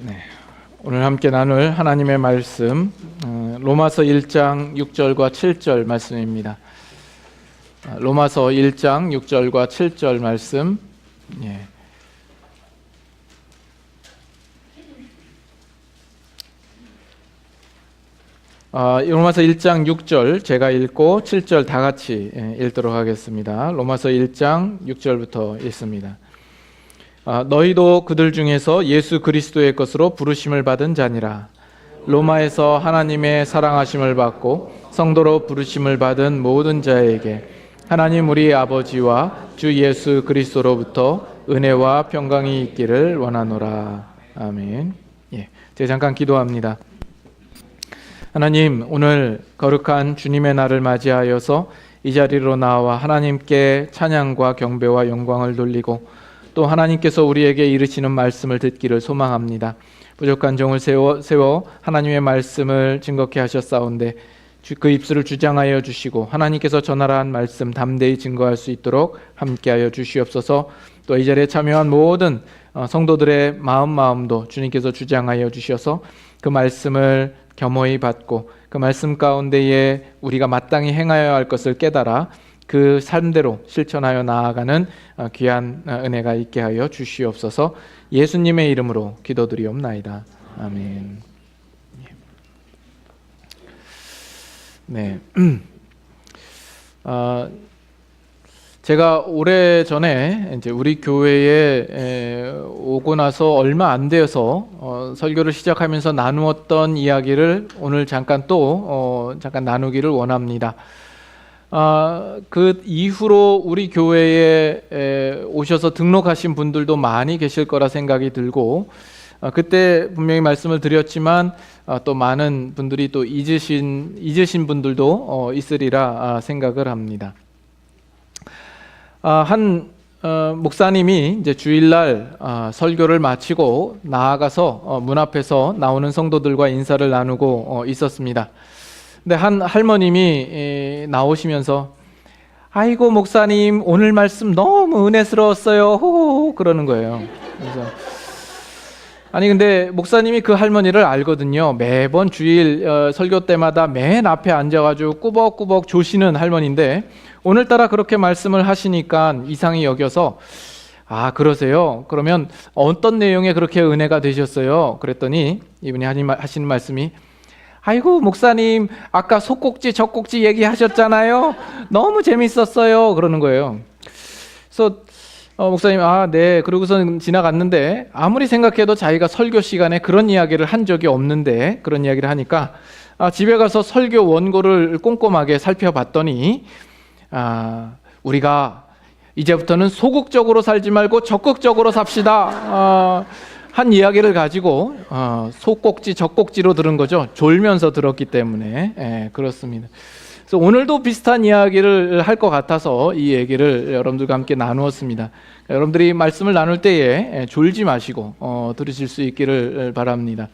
네, 오늘 함께 나눌 하나님의 말씀 로마서 1장 6절과 7절 말씀입니다. 로마서 1장 6절과 7절 말씀. 로마서 1장 6절 제가 읽고 7절 다 같이 읽도록 하겠습니다. 로마서 1장 6절부터 읽습니다. 너희도 그들 중에서 예수 그리스도의 것으로 부르심을 받은 자니라. 로마에서 하나님의 사랑하심을 받고 성도로 부르심을 받은 모든 자에게 하나님 우리 아버지와 주 예수 그리스도로부터 은혜와 평강이 있기를 원하노라. 아멘. 제가 잠깐 기도합니다. 하나님, 오늘 거룩한 주님의 날을 맞이하여서 이 자리로 나와 하나님께 찬양과 경배와 영광을 돌리고 또 하나님께서 우리에게 이르시는 말씀을 듣기를 소망합니다. 부족한 종을 세워 하나님의 말씀을 증거케 하셨사온데 그 입술을 주장하여 주시고 하나님께서 전하라 한 말씀 담대히 증거할 수 있도록 함께하여 주시옵소서. 또 이 자리에 참여한 모든 성도들의 마음도 주님께서 주장하여 주셔서 그 말씀을 겸허히 받고 그 말씀 가운데에 우리가 마땅히 행하여야 할 것을 깨달아 그 삶대로 실천하여 나아가는 귀한 은혜가 있게 하여 주시옵소서. 예수님의 이름으로 기도드리옵나이다. 아멘. 네. 제가 오래전에 이제 우리 교회에 오고 나서 얼마 안 되어서 설교를 시작하면서 나누었던 이야기를 오늘 잠깐 잠깐 나누기를 원합니다. 그 이후로 우리 교회에 오셔서 등록하신 분들도 많이 계실 거라 생각이 들고 그때 분명히 말씀을 드렸지만 또 많은 분들이 또 잊으신 분들도 있으리라 생각을 합니다. 한 목사님이 이제 주일날 설교를 마치고 나아가서 문 앞에서 나오는 성도들과 인사를 나누고 있었습니다. 근데 한 할머님이 나오시면서 아이고 목사님 오늘 말씀 너무 은혜스러웠어요 호호 그러는 거예요. 그래서 아니 근데 목사님이 그 할머니를 알거든요. 매번 주일 설교 때마다 맨 앞에 앉아가지고 꾸벅꾸벅 조시는 할머니인데 오늘따라 그렇게 말씀을 하시니까 이상히 여겨서 그러세요? 그러면 어떤 내용에 그렇게 은혜가 되셨어요? 그랬더니 이분이 하시는 말씀이 아이고 목사님 아까 속꼭지 젖꼭지 얘기하셨잖아요. 너무 재밌었어요. 그러는 거예요. 그래서 목사님 네 그러고서 지나갔는데 아무리 생각해도 자기가 설교 시간에 그런 이야기를 한 적이 없는데 그런 이야기를 하니까 집에 가서 설교 원고를 꼼꼼하게 살펴봤더니 우리가 이제부터는 소극적으로 살지 말고 적극적으로 삽시다 한 이야기를 가지고 속꼭지 젖꼭지로 들은 거죠. 졸면서 들었기 때문에 그렇습니다. 그래서 오늘도 비슷한 이야기를 할 것 같아서 이 얘기를 여러분들과 함께 나누었습니다. 여러분들이 말씀을 나눌 때에 졸지 마시고 들으실 수 있기를 바랍니다.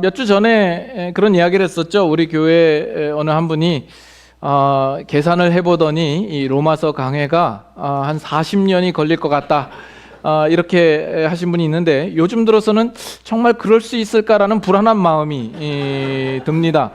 몇 주 전에 그런 이야기를 했었죠. 우리 교회 어느 한 분이 계산을 해보더니 이 로마서 강해가 한 40년이 걸릴 것 같다. 이렇게 하신 분이 있는데 요즘 들어서는 정말 그럴 수 있을까라는 불안한 마음이 듭니다.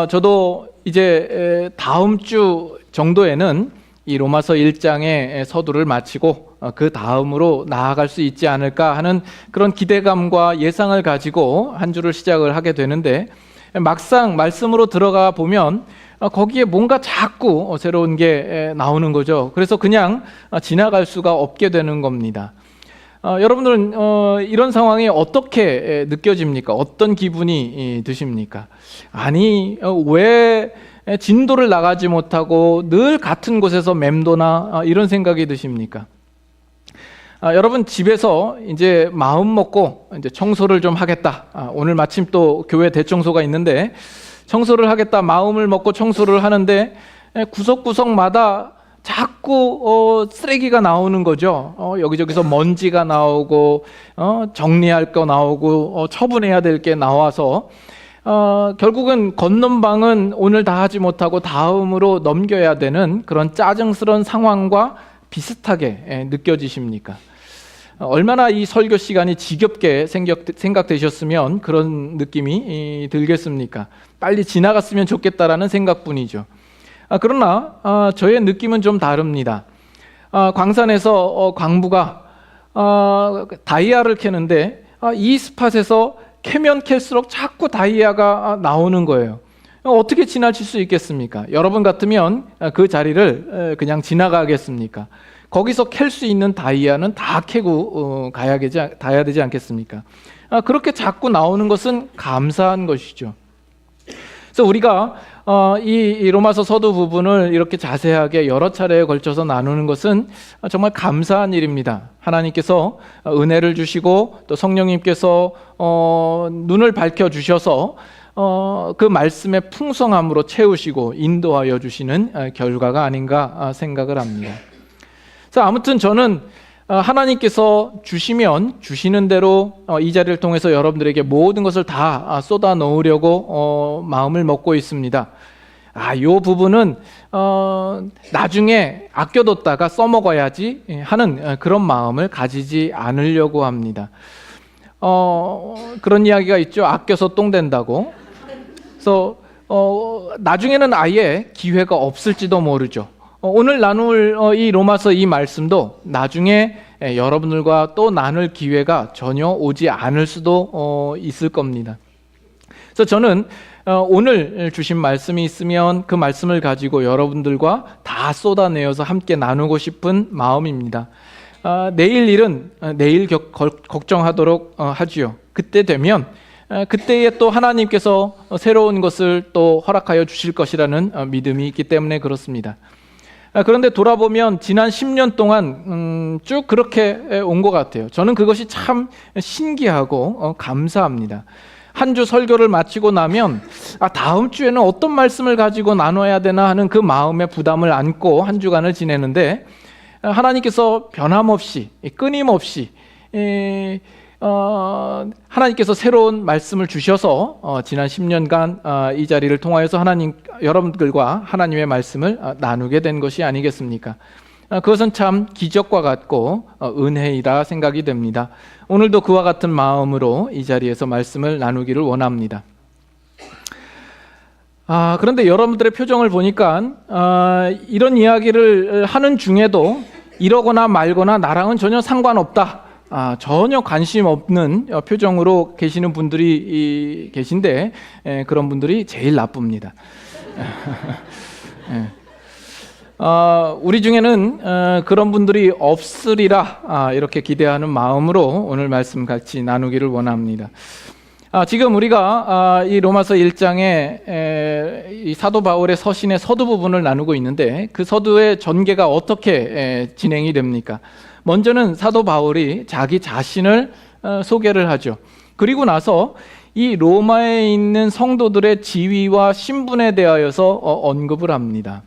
저도 이제 다음 주 정도에는 이 로마서 1장의 서두를 마치고 그 다음으로 나아갈 수 있지 않을까 하는 그런 기대감과 예상을 가지고 한 주를 시작을 하게 되는데 막상 말씀으로 들어가 보면 거기에 뭔가 자꾸 새로운 게 나오는 거죠. 그래서 그냥 지나갈 수가 없게 되는 겁니다. 여러분들은 이런 상황이 어떻게 느껴집니까? 어떤 기분이 드십니까? 아니 왜 진도를 나가지 못하고 늘 같은 곳에서 맴도나 이런 생각이 드십니까? 여러분 집에서 이제 마음 먹고 이제 청소를 좀 하겠다. 오늘 마침 또 교회 대청소가 있는데 청소를 하겠다 마음을 먹고 청소를 하는데 구석구석마다 자꾸 쓰레기가 나오는 거죠. 여기저기서 먼지가 나오고 정리할 거 나오고 처분해야 될 게 나와서 결국은 걷는 방은 오늘 다 하지 못하고 다음으로 넘겨야 되는 그런 짜증스러운 상황과 비슷하게 느껴지십니까? 얼마나 이 설교 시간이 지겹게 생각되셨으면 그런 느낌이 들겠습니까? 빨리 지나갔으면 좋겠다라는 생각뿐이죠. 그러나 저의 느낌은 좀 다릅니다. 광산에서 광부가 다이아를 캐는데 이 스팟에서 캐면 캘수록 자꾸 다이아가 나오는 거예요. 어떻게 지나칠 수 있겠습니까? 여러분 같으면 그 자리를 그냥 지나가겠습니까? 거기서 캘 수 있는 다이아는 다 캐고 가야 되지 않겠습니까? 그렇게 자꾸 나오는 것은 감사한 것이죠. 그래서 우리가 이 로마서 서두 부분을 이렇게 자세하게 여러 차례에 걸쳐서 나누는 것은 정말 감사한 일입니다. 하나님께서 은혜를 주시고 또 성령님께서 눈을 밝혀주셔서 그 말씀의 풍성함으로 채우시고 인도하여 주시는 결과가 아닌가 생각을 합니다. 그래서 아무튼 저는 하나님께서 주시면 주시는 대로 이 자리를 통해서 여러분들에게 모든 것을 다 쏟아 넣으려고 마음을 먹고 있습니다. 이 부분은 나중에 아껴뒀다가 써먹어야지 하는 그런 마음을 가지지 않으려고 합니다. 그런 이야기가 있죠. 아껴서 똥 된다고. 그래서 나중에는 아예 기회가 없을지도 모르죠. 오늘 나눌 이 로마서 이 말씀도 나중에 여러분들과 또 나눌 기회가 전혀 오지 않을 수도 있을 겁니다. 그래서 저는 오늘 주신 말씀이 있으면 그 말씀을 가지고 여러분들과 다 쏟아내어서 함께 나누고 싶은 마음입니다. 내일 일은 내일 걱정하도록 하지요. 그때 되면 그때에 또 하나님께서 새로운 것을 또 허락하여 주실 것이라는 믿음이 있기 때문에 그렇습니다. 그런데 돌아보면 지난 10년 동안 쭉 그렇게 온 것 같아요. 저는 그것이 참 신기하고 감사합니다. 한 주 설교를 마치고 나면 다음 주에는 어떤 말씀을 가지고 나눠야 되나 하는 그 마음의 부담을 안고 한 주간을 지내는데 하나님께서 변함없이 끊임없이 하나님께서 새로운 말씀을 주셔서 지난 10년간 이 자리를 통하여서 여러분들과 하나님의 말씀을 나누게 된 것이 아니겠습니까? 그것은 참 기적과 같고 은혜이라 생각이 됩니다. 오늘도 그와 같은 마음으로 이 자리에서 말씀을 나누기를 원합니다. 그런데 여러분들의 표정을 보니까 이런 이야기를 하는 중에도 이러거나 말거나 나랑은 전혀 상관없다, 전혀 관심 없는 표정으로 계시는 분들이 계신데 그런 분들이 제일 나쁩니다. 우리 중에는 그런 분들이 없으리라 이렇게 기대하는 마음으로 오늘 말씀 같이 나누기를 원합니다. 지금 우리가 이 로마서 1장에 이 사도 바울의 서신의 서두 부분을 나누고 있는데 그 서두의 전개가 어떻게 진행이 됩니까? 먼저는 사도 바울이 자기 자신을 소개를 하죠. 그리고 나서 이 로마에 있는 성도들의 지위와 신분에 대하여서 언급을 합니다.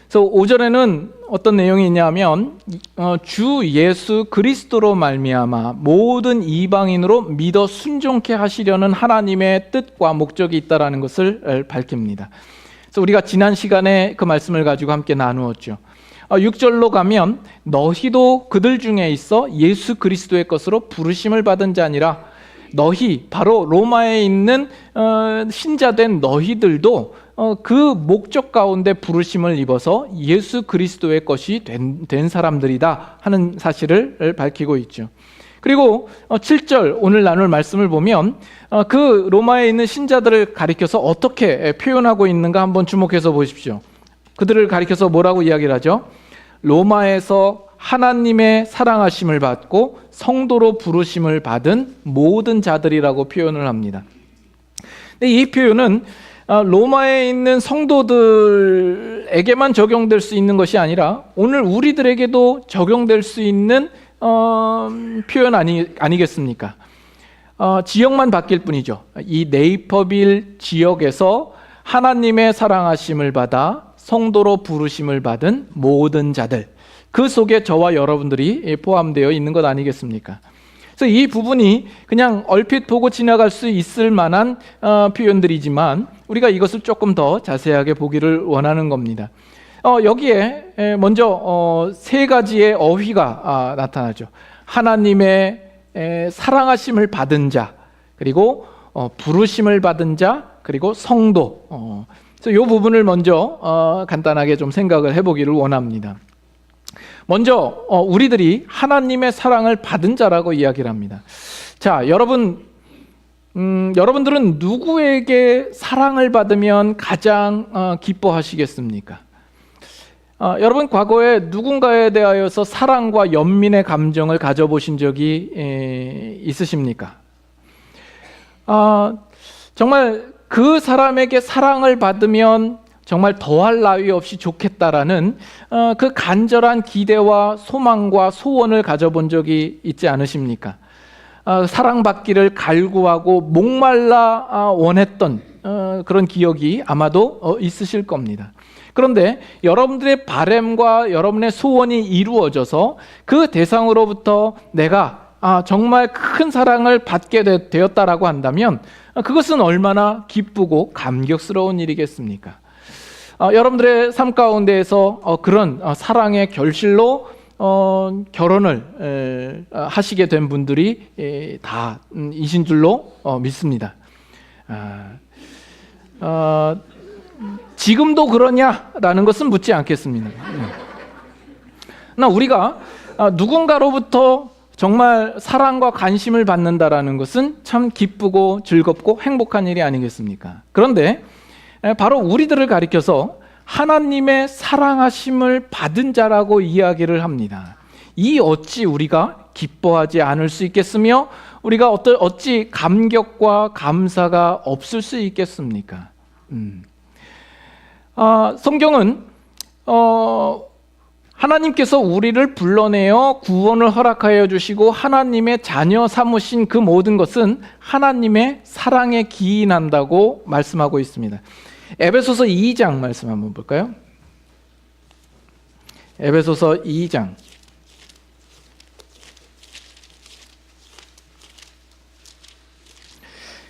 그래서 5절에는 어떤 내용이 있냐면 주 예수 그리스도로 말미암아 모든 이방인으로 믿어 순종케 하시려는 하나님의 뜻과 목적이 있다라는 것을 밝힙니다. 그래서 우리가 지난 시간에 그 말씀을 가지고 함께 나누었죠. 6절로 가면 너희도 그들 중에 있어 예수 그리스도의 것으로 부르심을 받은 자니라. 너희, 바로 로마에 있는 신자된 너희들도 그 목적 가운데 부르심을 입어서 예수 그리스도의 것이 된 사람들이다 하는 사실을 밝히고 있죠. 그리고 7절 오늘 나눌 말씀을 보면 그 로마에 있는 신자들을 가리켜서 어떻게 표현하고 있는가 한번 주목해서 보십시오. 그들을 가리켜서 뭐라고 이야기를 하죠? 로마에서 하나님의 사랑하심을 받고 성도로 부르심을 받은 모든 자들이라고 표현을 합니다. 근데 이 표현은 로마에 있는 성도들에게만 적용될 수 있는 것이 아니라 오늘 우리들에게도 적용될 수 있는 표현 아니겠습니까? 지역만 바뀔 뿐이죠. 이 네이퍼빌 지역에서 하나님의 사랑하심을 받아 성도로 부르심을 받은 모든 자들, 그 속에 저와 여러분들이 포함되어 있는 것 아니겠습니까? 그래서 이 부분이 그냥 얼핏 보고 지나갈 수 있을 만한 표현들이지만 우리가 이것을 조금 더 자세하게 보기를 원하는 겁니다. 여기에 먼저 세 가지의 어휘가 나타나죠. 하나님의 사랑하심을 받은 자, 그리고 부르심을 받은 자, 그리고 성도. 그래서 이 부분을 먼저 간단하게 좀 생각을 해보기를 원합니다. 먼저 우리들이 하나님의 사랑을 받은 자라고 이야기를 합니다. 자, 여러분들은 누구에게 사랑을 받으면 가장 기뻐하시겠습니까? 여러분 과거에 누군가에 대하여서 사랑과 연민의 감정을 가져보신 적이 있으십니까? 정말 그 사람에게 사랑을 받으면 정말 더할 나위 없이 좋겠다라는 그 간절한 기대와 소망과 소원을 가져본 적이 있지 않으십니까? 사랑받기를 갈구하고 목말라 원했던 그런 기억이 아마도 있으실 겁니다. 그런데 여러분들의 바램과 여러분의 소원이 이루어져서 그 대상으로부터 내가 정말 큰 사랑을 받게 되었다라고 한다면 그것은 얼마나 기쁘고 감격스러운 일이겠습니까? 여러분들의 삶 가운데에서 그런 사랑의 결실로 결혼을 하시게 된 분들이 다 이신 줄로 믿습니다. 지금도 그러냐라는 것은 묻지 않겠습니다. 그러나 우리가 누군가로부터 정말 사랑과 관심을 받는다라는 것은 참 기쁘고 즐겁고 행복한 일이 아니겠습니까? 그런데 바로 우리들을 가리켜서 하나님의 사랑하심을 받은 자라고 이야기를 합니다. 이 어찌 우리가 기뻐하지 않을 수 있겠으며 우리가 어찌 감격과 감사가 없을 수 있겠습니까? 성경은 하나님께서 우리를 불러내어 구원을 허락하여 주시고 하나님의 자녀 삼으신 그 모든 것은 하나님의 사랑에 기인한다고 말씀하고 있습니다. 에베소서 2장 말씀 한번 볼까요? 에베소서 2장.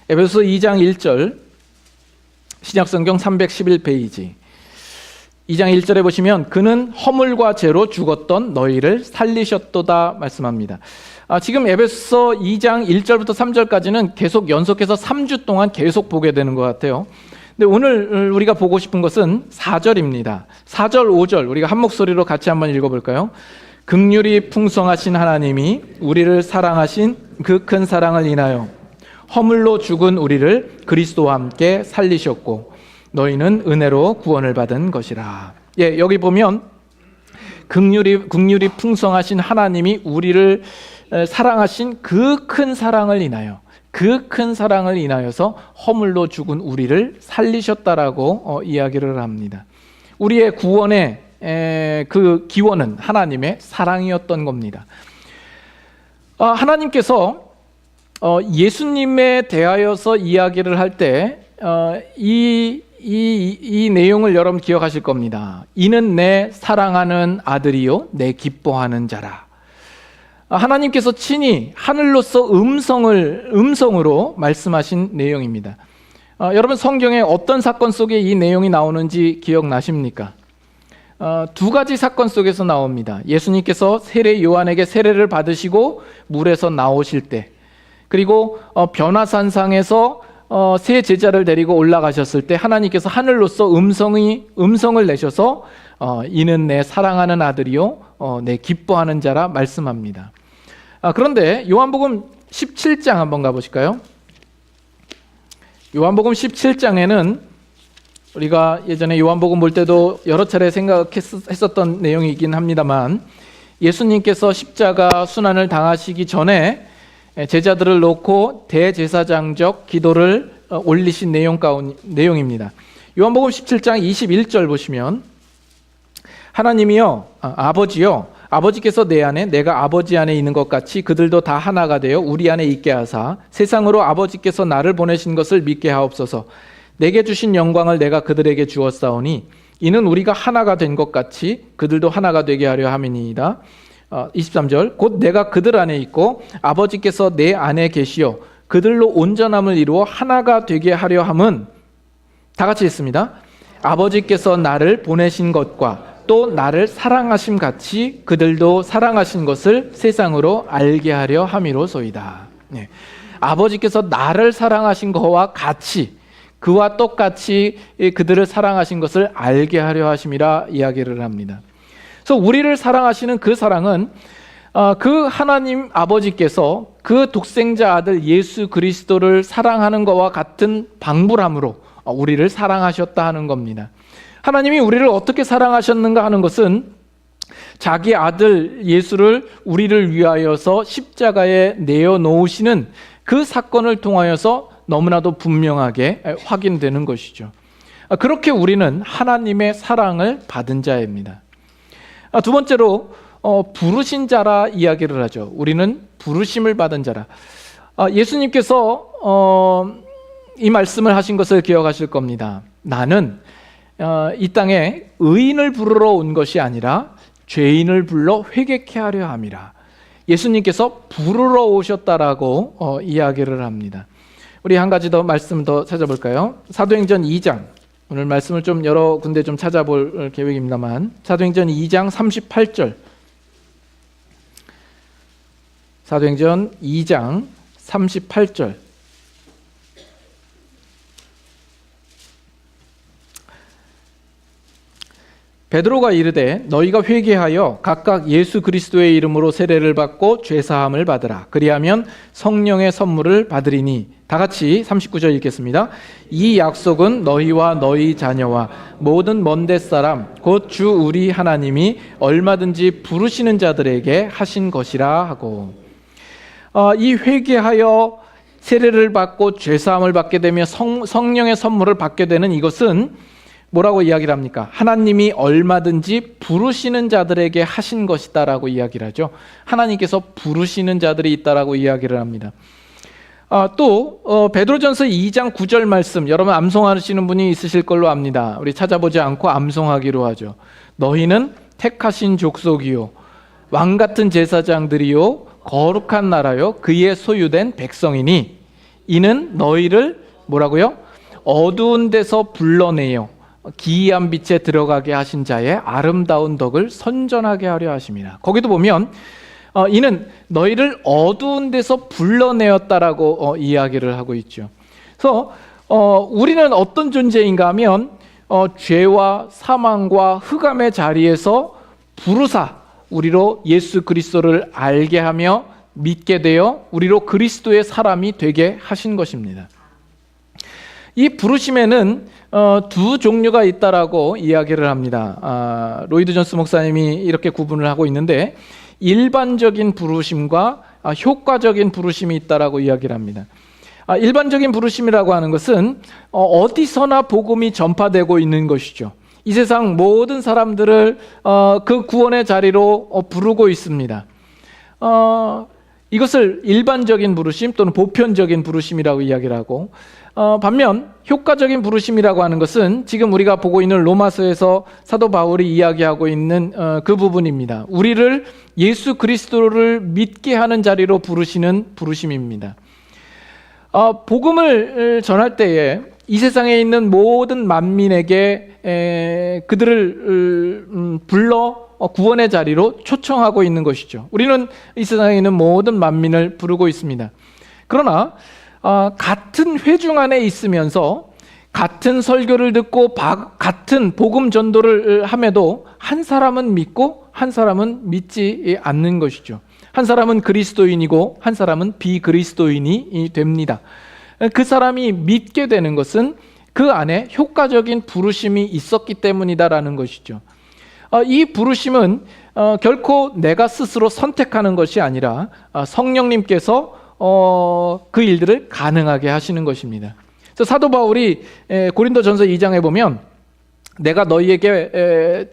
에베소서 2장 1절, 신약성경 311페이지. 2장 1절에 보시면 그는 허물과 죄로 죽었던 너희를 살리셨도다 말씀합니다. 지금 에베소서 2장 1절부터 3절까지는 계속 연속해서 3주 동안 계속 보게 되는 것 같아요. 근데 오늘 우리가 보고 싶은 것은 4절입니다. 4절, 5절 우리가 한 목소리로 같이 한번 읽어볼까요? 긍휼이 풍성하신 하나님이 우리를 사랑하신 그 큰 사랑을 인하여 허물로 죽은 우리를 그리스도와 함께 살리셨고 너희는 은혜로 구원을 받은 것이라. 예, 여기 보면 긍휼이 풍성하신 하나님이 우리를 사랑하신 그 큰 사랑을 인하여 그 큰 사랑을 인하여서 허물로 죽은 우리를 살리셨다라고 이야기를 합니다. 우리의 구원의 그 기원은 하나님의 사랑이었던 겁니다. 하나님께서 예수님에 대하여서 이야기를 할 때 이 내용을 여러분 기억하실 겁니다. 이는 내 사랑하는 아들이요 내 기뻐하는 자라. 하나님께서 친히 하늘로서 음성으로 말씀하신 내용입니다. 여러분 성경에 어떤 사건 속에 이 내용이 나오는지 기억나십니까? 두 가지 사건 속에서 나옵니다. 예수님께서 세례 요한에게 세례를 받으시고 물에서 나오실 때, 그리고 변화산상에서 세 제자를 데리고 올라가셨을 때 하나님께서 하늘로서 음성을 내셔서 이는 내 사랑하는 아들이요 내 기뻐하는 자라 말씀합니다. 그런데 요한복음 17장 한번 가보실까요? 요한복음 17장에는 우리가 예전에 요한복음 볼 때도 여러 차례 생각했었던 내용이긴 합니다만 예수님께서 십자가 순환을 당하시기 전에 제자들을 놓고 대제사장적 기도를 올리신 내용입니다. 요한복음 17장 21절 보시면 하나님이여 아버지여 아버지께서 내 안에 내가 아버지 안에 있는 것 같이 그들도 다 하나가 되어 우리 안에 있게 하사 세상으로 아버지께서 나를 보내신 것을 믿게 하옵소서. 내게 주신 영광을 내가 그들에게 주었사오니 이는 우리가 하나가 된 것 같이 그들도 하나가 되게 하려 함이니이다. 23절 곧 내가 그들 안에 있고 아버지께서 내 안에 계시어 그들로 온전함을 이루어 하나가 되게 하려 함은 다 같이 했습니다. 아버지께서 나를 보내신 것과 또 나를 사랑하심 같이 그들도 사랑하신 것을 세상으로 알게 하려 함이로소이다. 네. 아버지께서 나를 사랑하신 것과 같이, 그와 똑같이 그들을 사랑하신 것을 알게 하려 하심이라 이야기를 합니다. 그래서 우리를 사랑하시는 그 사랑은 그 하나님 아버지께서 그 독생자 아들 예수 그리스도를 사랑하는 것과 같은 방불함으로 우리를 사랑하셨다 하는 겁니다. 하나님이 우리를 어떻게 사랑하셨는가 하는 것은 자기 아들 예수를 우리를 위하여서 십자가에 내어놓으시는 그 사건을 통하여서 너무나도 분명하게 확인되는 것이죠. 그렇게 우리는 하나님의 사랑을 받은 자입니다. 두 번째로 부르신 자라 이야기를 하죠. 우리는 부르심을 받은 자라. 예수님께서 이 말씀을 하신 것을 기억하실 겁니다. 나는 이 땅에 의인을 부르러 온 것이 아니라 죄인을 불러 회개케 하려 함이라. 예수님께서 부르러 오셨다라고 이야기를 합니다. 우리 한 가지 더 말씀 더 찾아볼까요? 사도행전 2장. 오늘 말씀을 좀 여러 군데 좀 찾아볼 계획입니다만 사도행전 2장 38절. 사도행전 2장 38절. 베드로가 이르되 너희가 회개하여 각각 예수 그리스도의 이름으로 세례를 받고 죄사함을 받으라. 그리하면 성령의 선물을 받으리니. 다 같이 39절 읽겠습니다. 이 약속은 너희와 너희 자녀와 모든 먼데 사람 곧 주 우리 하나님이 얼마든지 부르시는 자들에게 하신 것이라 하고, 이 회개하여 세례를 받고 죄사함을 받게 되며 성령의 선물을 받게 되는 이것은 뭐라고 이야기를 합니까? 하나님이 얼마든지 부르시는 자들에게 하신 것이다라고 이야기를 하죠. 하나님께서 부르시는 자들이 있다라고 이야기를 합니다. 또 베드로전서 2장 9절 말씀, 여러분 암송하시는 분이 있으실 걸로 압니다. 우리 찾아보지 않고 암송하기로 하죠. 너희는 택하신 족속이요 왕같은 제사장들이요 거룩한 나라요 그의 소유된 백성이니 이는 너희를 뭐라고요? 어두운 데서 불러내요 기이한 빛에 들어가게 하신 자의 아름다운 덕을 선전하게 하려 하심이라. 거기도 보면 이는 너희를 어두운 데서 불러내었다라고 이야기를 하고 있죠. 그래서 우리는 어떤 존재인가 하면 죄와 사망과 흑암의 자리에서 부르사 우리로 예수 그리스도를 알게 하며 믿게 되어 우리로 그리스도의 사람이 되게 하신 것입니다. 이 부르심에는 두 종류가 있다라고 이야기를 합니다. 로이드 존스 목사님이 이렇게 구분을 하고 있는데 일반적인 부르심과 효과적인 부르심이 있다라고 이야기를 합니다. 일반적인 부르심이라고 하는 것은 어디서나 복음이 전파되고 있는 것이죠. 이 세상 모든 사람들을 그 구원의 자리로 부르고 있습니다. 이것을 일반적인 부르심 또는 보편적인 부르심이라고 이야기를 하고, 반면 효과적인 부르심이라고 하는 것은 지금 우리가 보고 있는 로마서에서 사도 바울이 이야기하고 있는 그 부분입니다. 우리를 예수 그리스도를 믿게 하는 자리로 부르시는 부르심입니다. 복음을 전할 때에 이 세상에 있는 모든 만민에게 그들을 불러 구원의 자리로 초청하고 있는 것이죠. 우리는 이 세상에 있는 모든 만민을 부르고 있습니다. 그러나 같은 회중 안에 있으면서 같은 설교를 듣고 같은 복음 전도를 함에도 한 사람은 믿고 한 사람은 믿지 않는 것이죠. 한 사람은 그리스도인이고 한 사람은 비그리스도인이 됩니다. 그 사람이 믿게 되는 것은 그 안에 효과적인 부르심이 있었기 때문이다라는 것이죠. 이 부르심은 결코 내가 스스로 선택하는 것이 아니라 성령님께서 그 일들을 가능하게 하시는 것입니다. 그래서 사도 바울이 고린도전서 2장에 보면 내가 너희에게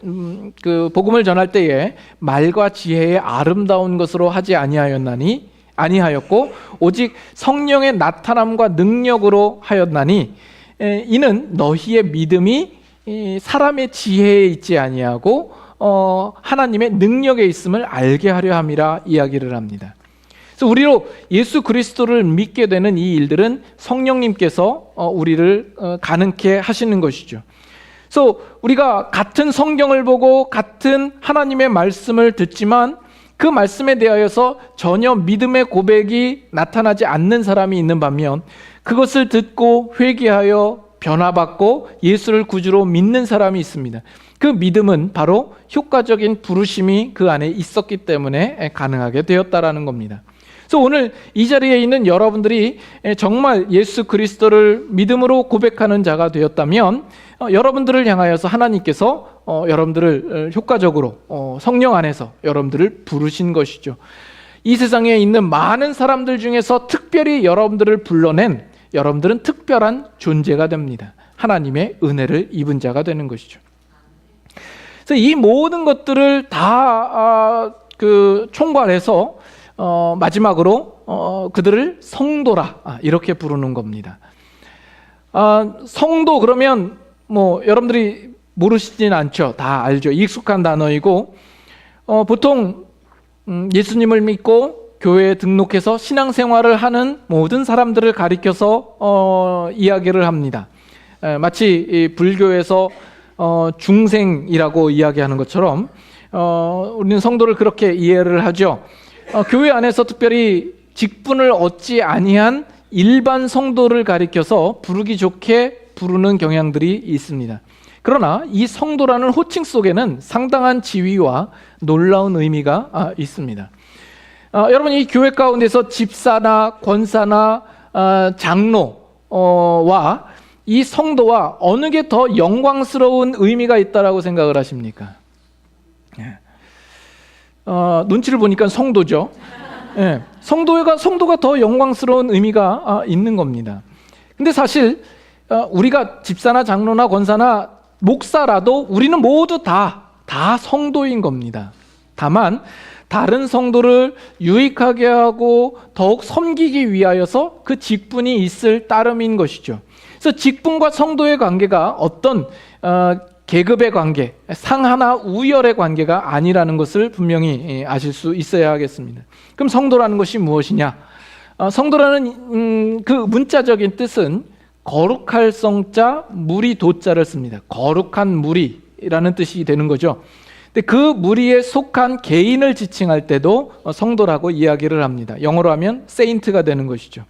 그 복음을 전할 때에 말과 지혜의 아름다운 것으로 하지 아니하였고 오직 성령의 나타남과 능력으로 하였나니 이는 너희의 믿음이 사람의 지혜에 있지 아니하고 하나님의 능력에 있음을 알게 하려 함이라 이야기를 합니다. 그래서 우리로 예수 그리스도를 믿게 되는 이 일들은 성령님께서 우리를 가능케 하시는 것이죠. 그래서 우리가 같은 성경을 보고 같은 하나님의 말씀을 듣지만 그 말씀에 대하여서 전혀 믿음의 고백이 나타나지 않는 사람이 있는 반면, 그것을 듣고 회개하여 변화받고 예수를 구주로 믿는 사람이 있습니다. 그 믿음은 바로 효과적인 부르심이 그 안에 있었기 때문에 가능하게 되었다라는 겁니다. 그래서 오늘 이 자리에 있는 여러분들이 정말 예수 그리스도를 믿음으로 고백하는 자가 되었다면, 여러분들을 향하여서 하나님께서 여러분들을 효과적으로 성령 안에서 여러분들을 부르신 것이죠. 이 세상에 있는 많은 사람들 중에서 특별히 여러분들을 불러낸 여러분들은 특별한 존재가 됩니다. 하나님의 은혜를 입은 자가 되는 것이죠. 그래서 이 모든 것들을 다 총괄해서 마지막으로 그들을 성도라, 이렇게 부르는 겁니다. 성도 그러면 뭐 여러분들이 모르시진 않죠. 다 알죠. 익숙한 단어이고, 보통 예수님을 믿고 교회에 등록해서 신앙생활을 하는 모든 사람들을 가리켜서 이야기를 합니다. 마치 이 불교에서 중생이라고 이야기하는 것처럼 우리는 성도를 그렇게 이해를 하죠. 교회 안에서 특별히 직분을 얻지 아니한 일반 성도를 가리켜서 부르기 좋게 부르는 경향들이 있습니다. 그러나 이 성도라는 호칭 속에는 상당한 지위와 놀라운 의미가 있습니다. 여러분, 이 교회 가운데서 집사나 권사나 장로와 이 성도와 어느 게 더 영광스러운 의미가 있다라고 생각을 하십니까? 눈치를 보니까 성도죠. 성도가 더 영광스러운 의미가 있는 겁니다. 근데 사실 우리가 집사나 장로나 권사나 목사라도 우리는 모두 다 성도인 겁니다. 다만 다른 성도를 유익하게 하고 더욱 섬기기 위하여서 그 직분이 있을 따름인 것이죠. 그래서 직분과 성도의 관계가 어떤 계급의 관계, 상하나 우열의 관계가 아니라는 것을 분명히 아실 수 있어야 하겠습니다. 그럼 성도라는 것이 무엇이냐? 성도라는 그 문자적인 뜻은 거룩할 성자, 무리 도자를 씁니다. 거룩한 무리라는 뜻이 되는 거죠. 근데 그 무리에 속한 개인을 지칭할 때도 성도라고 이야기를 합니다. 영어로 하면 세인트가 되는 것이죠.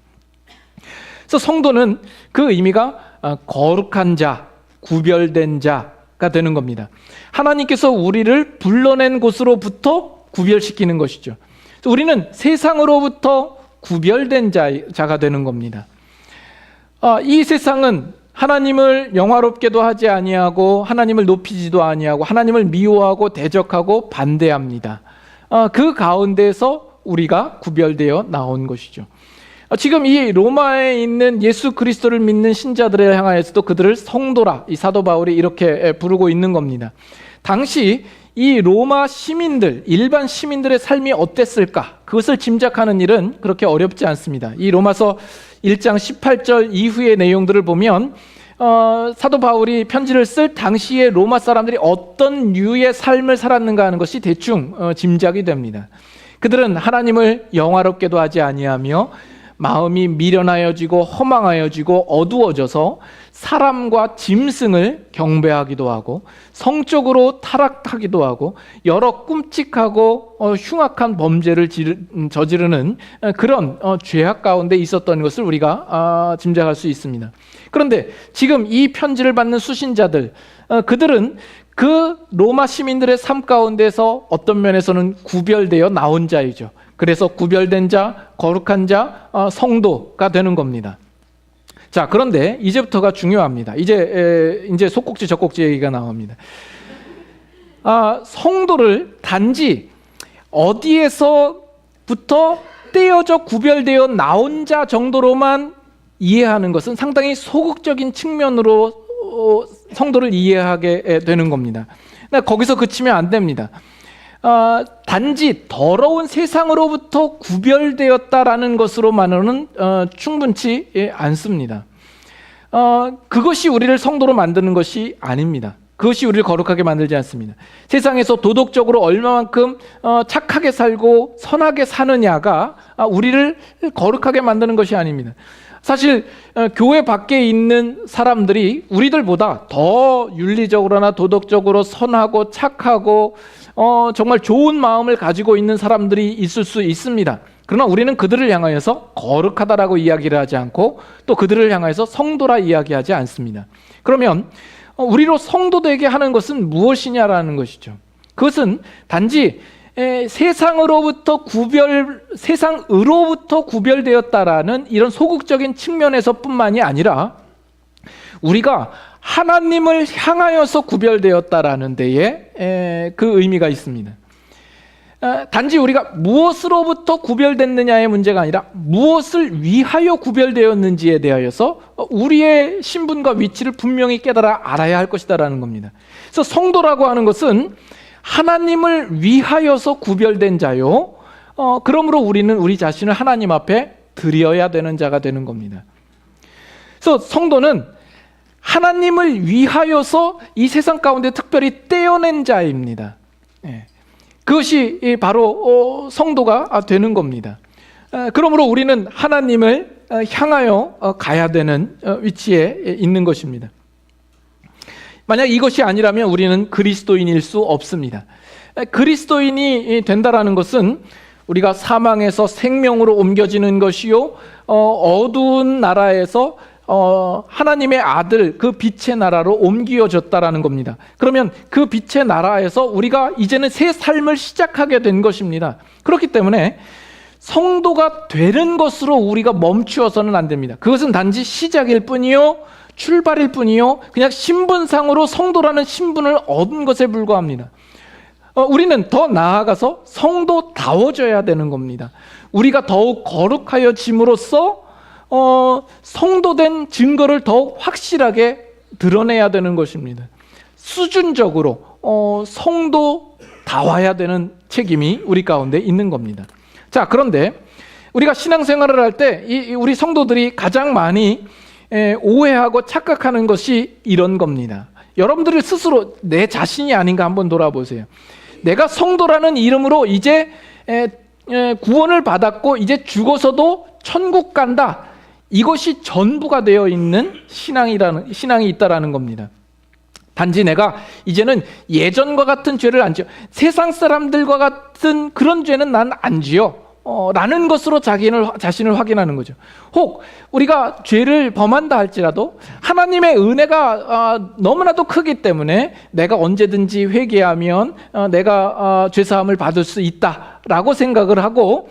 그래서 성도는 그 의미가 거룩한 자, 구별된 자가 되는 겁니다. 하나님께서 우리를 불러낸 곳으로부터 구별시키는 것이죠. 그래서 우리는 세상으로부터 구별된 자가 되는 겁니다. 이 세상은 하나님을 영화롭게도 하지 아니하고 하나님을 높이지도 아니하고 하나님을 미워하고 대적하고 반대합니다. 그 가운데서 우리가 구별되어 나온 것이죠. 지금 이 로마에 있는 예수 그리스도를 믿는 신자들을 향하여서도 그들을 성도라, 이 사도 바울이 이렇게 부르고 있는 겁니다. 당시 이 로마 시민들, 일반 시민들의 삶이 어땠을까? 그것을 짐작하는 일은 그렇게 어렵지 않습니다. 이 로마서 1장 18절 이후의 내용들을 보면 사도 바울이 편지를 쓸 당시에 로마 사람들이 어떤 류의 삶을 살았는가 하는 것이 대충 짐작이 됩니다. 그들은 하나님을 영화롭게도 하지 아니하며 마음이 미련하여지고 허망하여지고 어두워져서 사람과 짐승을 경배하기도 하고 성적으로 타락하기도 하고 여러 끔찍하고 흉악한 범죄를 저지르는 그런 죄악 가운데 있었던 것을 우리가 짐작할 수 있습니다. 그런데 지금 이 편지를 받는 수신자들, 그들은 그 로마 시민들의 삶 가운데서 어떤 면에서는 구별되어 나온 자이죠. 그래서 구별된 자, 거룩한 자, 성도가 되는 겁니다. 자, 그런데 이제부터가 중요합니다. 이제 속꼭지 젖꼭지 얘기가 나옵니다. 성도를 단지 어디에서부터 떼어져 구별되어 나온 자 정도로만 이해하는 것은 상당히 소극적인 측면으로 성도를 이해하게 되는 겁니다. 거기서 그치면 안 됩니다. 단지 더러운 세상으로부터 구별되었다라는 것으로만은 충분치 않습니다. 그것이 우리를 성도로 만드는 것이 아닙니다. 그것이 우리를 거룩하게 만들지 않습니다. 세상에서 도덕적으로 얼마만큼 착하게 살고 선하게 사느냐가 우리를 거룩하게 만드는 것이 아닙니다. 사실 교회 밖에 있는 사람들이 우리들보다 더 윤리적으로나 도덕적으로 선하고 착하고 정말 좋은 마음을 가지고 있는 사람들이 있을 수 있습니다. 그러나 우리는 그들을 향하여서 거룩하다라고 이야기를 하지 않고 또 그들을 향하여서 성도라 이야기하지 않습니다. 그러면 우리로 성도되게 하는 것은 무엇이냐라는 것이죠. 그것은 단지 세상으로부터 구별되었다라는 이런 소극적인 측면에서뿐만이 아니라 우리가 하나님을 향하여서 구별되었다라는 데에 그 의미가 있습니다. 단지 우리가 무엇으로부터 구별됐느냐의 문제가 아니라 무엇을 위하여 구별되었는지에 대하여서 우리의 신분과 위치를 분명히 깨달아 알아야 할 것이다라는 겁니다. 그래서 성도라고 하는 것은 하나님을 위하여서 구별된 자요. 그러므로 우리는 우리 자신을 하나님 앞에 드려야 되는 자가 되는 겁니다. 그래서 성도는 하나님을 위하여서 이 세상 가운데 특별히 떼어낸 자입니다. 그것이 바로 성도가 되는 겁니다. 그러므로 우리는 하나님을 향하여 가야 되는 위치에 있는 것입니다. 만약 이것이 아니라면 우리는 그리스도인일 수 없습니다. 그리스도인이 된다라는 것은 우리가 사망에서 생명으로 옮겨지는 것이요, 어두운 나라에서 하나님의 아들 그 빛의 나라로 옮겨졌다라는 겁니다. 그러면 그 빛의 나라에서 우리가 이제는 새 삶을 시작하게 된 것입니다. 그렇기 때문에 성도가 되는 것으로 우리가 멈추어서는 안 됩니다. 그것은 단지 시작일 뿐이요, 출발일 뿐이요, 그냥 신분상으로 성도라는 신분을 얻은 것에 불과합니다. 우리는 더 나아가서 성도다워져야 되는 겁니다. 우리가 더욱 거룩하여짐으로써 성도된 증거를 더욱 확실하게 드러내야 되는 것입니다. 수준적으로 성도다워야 되는 책임이 우리 가운데 있는 겁니다. 자, 그런데 우리가 신앙생활을 할 때 우리 성도들이 가장 많이 오해하고 착각하는 것이 이런 겁니다. 여러분들이 스스로 내 자신이 아닌가 한번 돌아보세요. 내가 성도라는 이름으로 이제 구원을 받았고 이제 죽어서도 천국 간다. 이것이 전부가 되어 있는 신앙이 있다라는 겁니다. 단지 내가 이제는 예전과 같은 죄를 안 지어, 세상 사람들과 같은 그런 죄는 난 안 지어 라는 것으로 자신을 확인하는 거죠. 혹 우리가 죄를 범한다 할지라도 하나님의 은혜가 너무나도 크기 때문에 내가 언제든지 회개하면 내가 죄사함을 받을 수 있다라고 생각을 하고,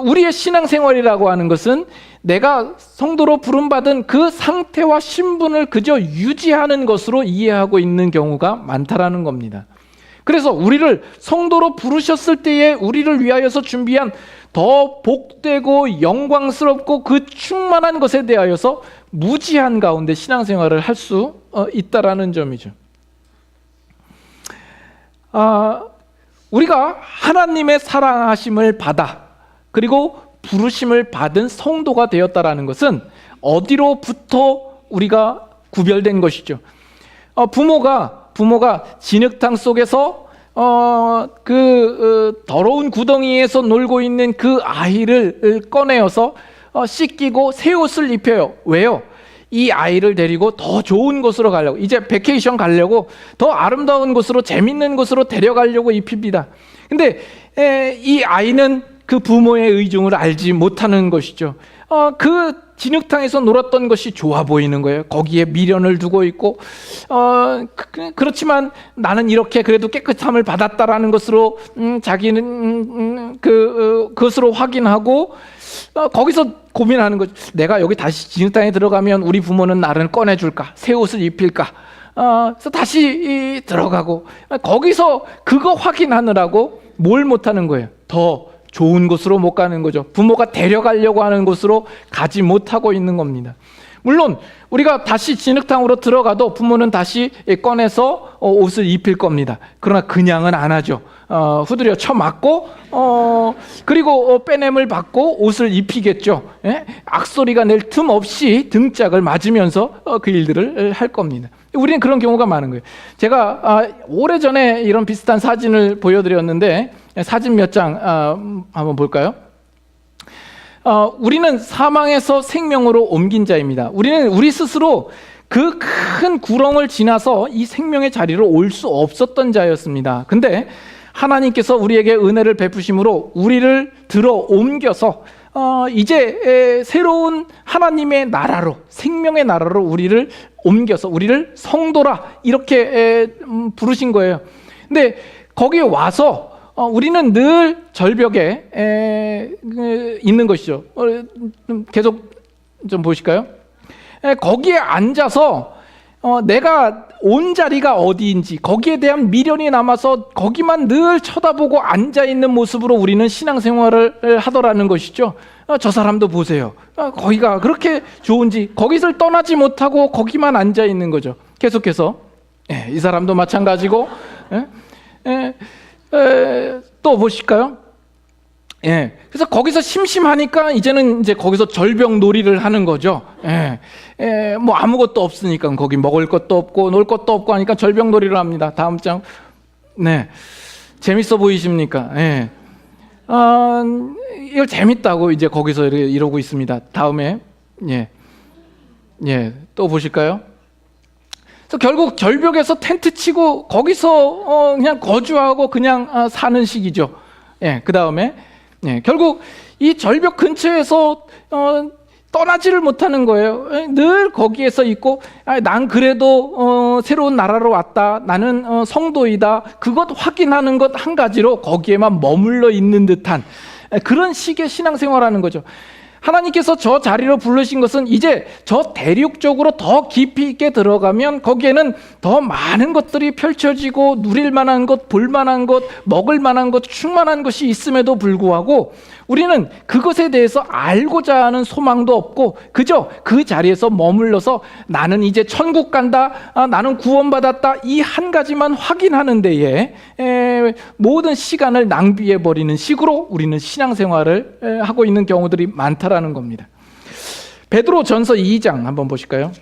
우리의 신앙생활이라고 하는 것은 내가 성도로 부름받은 그 상태와 신분을 그저 유지하는 것으로 이해하고 있는 경우가 많다라는 겁니다. 그래서 우리를 성도로 부르셨을 때에 우리를 위하여서 준비한 더 복되고 영광스럽고 그 충만한 것에 대하여서 무지한 가운데 신앙생활을 할 수 있다라는 점이죠. 우리가 하나님의 사랑하심을 받아 그리고 부르심을 받은 성도가 되었다라는 것은 어디로부터 우리가 구별된 것이죠. 부모가 진흙탕 속에서 더러운 구덩이에서 놀고 있는 그 아이를 꺼내어서 씻기고 새 옷을 입혀요. 왜요? 이 아이를 데리고 더 좋은 곳으로 가려고, 이제 베케이션 가려고 더 아름다운 곳으로, 재밌는 곳으로 데려가려고 입힙니다. 근데 이 아이는 그 부모의 의중을 알지 못하는 것이죠. 그 진흙탕에서 놀았던 것이 좋아 보이는 거예요. 거기에 미련을 두고 있고, 그렇지만 나는 이렇게 그래도 깨끗함을 받았다라는 것으로 자기는 그것으로 확인하고, 거기서 고민하는 거죠. 내가 여기 다시 진흙탕에 들어가면 우리 부모는 나를 꺼내줄까? 새 옷을 입힐까? 그래서 다시 들어가고, 거기서 그거 확인하느라고 뭘 못하는 거예요? 더 좋은 곳으로 못 가는 거죠. 부모가 데려가려고 하는 곳으로 가지 못하고 있는 겁니다. 물론 우리가 다시 진흙탕으로 들어가도 부모는 다시 꺼내서 옷을 입힐 겁니다. 그러나 그냥은 안 하죠. 후드려 쳐맞고 그리고 빼냄을 받고 옷을 입히겠죠. 악소리가 낼 틈 없이 등짝을 맞으면서 그 일들을 할 겁니다. 우리는 그런 경우가 많은 거예요. 제가 오래전에 이런 비슷한 사진을 보여드렸는데, 사진 몇 장 한번 볼까요? 우리는 사망에서 생명으로 옮긴 자입니다. 우리는 우리 스스로 그 큰 구렁을 지나서 이 생명의 자리로 올 수 없었던 자였습니다. 근데 하나님께서 우리에게 은혜를 베푸심으로 우리를 들어 옮겨서 이제 새로운 하나님의 나라로, 생명의 나라로 우리를 옮겨서 우리를 성도라 이렇게 부르신 거예요. 근데 거기에 와서 우리는 늘 절벽에 있는 것이죠. 계속 좀 보실까요? 거기에 앉아서 내가 온 자리가 어디인지 거기에 대한 미련이 남아서 거기만 늘 쳐다보고 앉아있는 모습으로 우리는 신앙생활을 하더라는 것이죠. 저 사람도 보세요. 거기가 그렇게 좋은지 거기서 떠나지 못하고 거기만 앉아있는 거죠. 계속해서 이 사람도 마찬가지고 또 보실까요? 그래서 거기서 심심하니까 이제는 이제 거기서 절벽 놀이를 하는 거죠. 뭐 아무것도 없으니까 거기 먹을 것도 없고 놀 것도 없고 하니까 절벽 놀이를 합니다. 다음 장. 재밌어 보이십니까? 이거 재밌다고 이제 거기서 이러고 있습니다. 다음에 또 보실까요? 그래서 결국 절벽에서 텐트 치고 거기서 그냥 거주하고 그냥 사는 식이죠. 그 다음에 결국 이 절벽 근처에서 떠나지를 못하는 거예요. 늘 거기에서 있고 난 그래도 새로운 나라로 왔다. 나는 성도이다. 그것 확인하는 것 한 가지로 거기에만 머물러 있는 듯한 그런 식의 신앙생활하는 거죠. 하나님께서 저 자리로 부르신 것은 이제 저 대륙 쪽으로 더 깊이 있게 들어가면 거기에는 더 많은 것들이 펼쳐지고 누릴 만한 것, 볼 만한 것, 먹을 만한 것, 충만한 것이 있음에도 불구하고 우리는 그것에 대해서 알고자 하는 소망도 없고 그저 그 자리에서 머물러서 나는 이제 천국 간다, 나는 구원받았다 이 한 가지만 확인하는 데에 모든 시간을 낭비해버리는 식으로 우리는 신앙생활을 하고 있는 경우들이 많다라는 겁니다. 베드로전서 2장 한번 보실까요?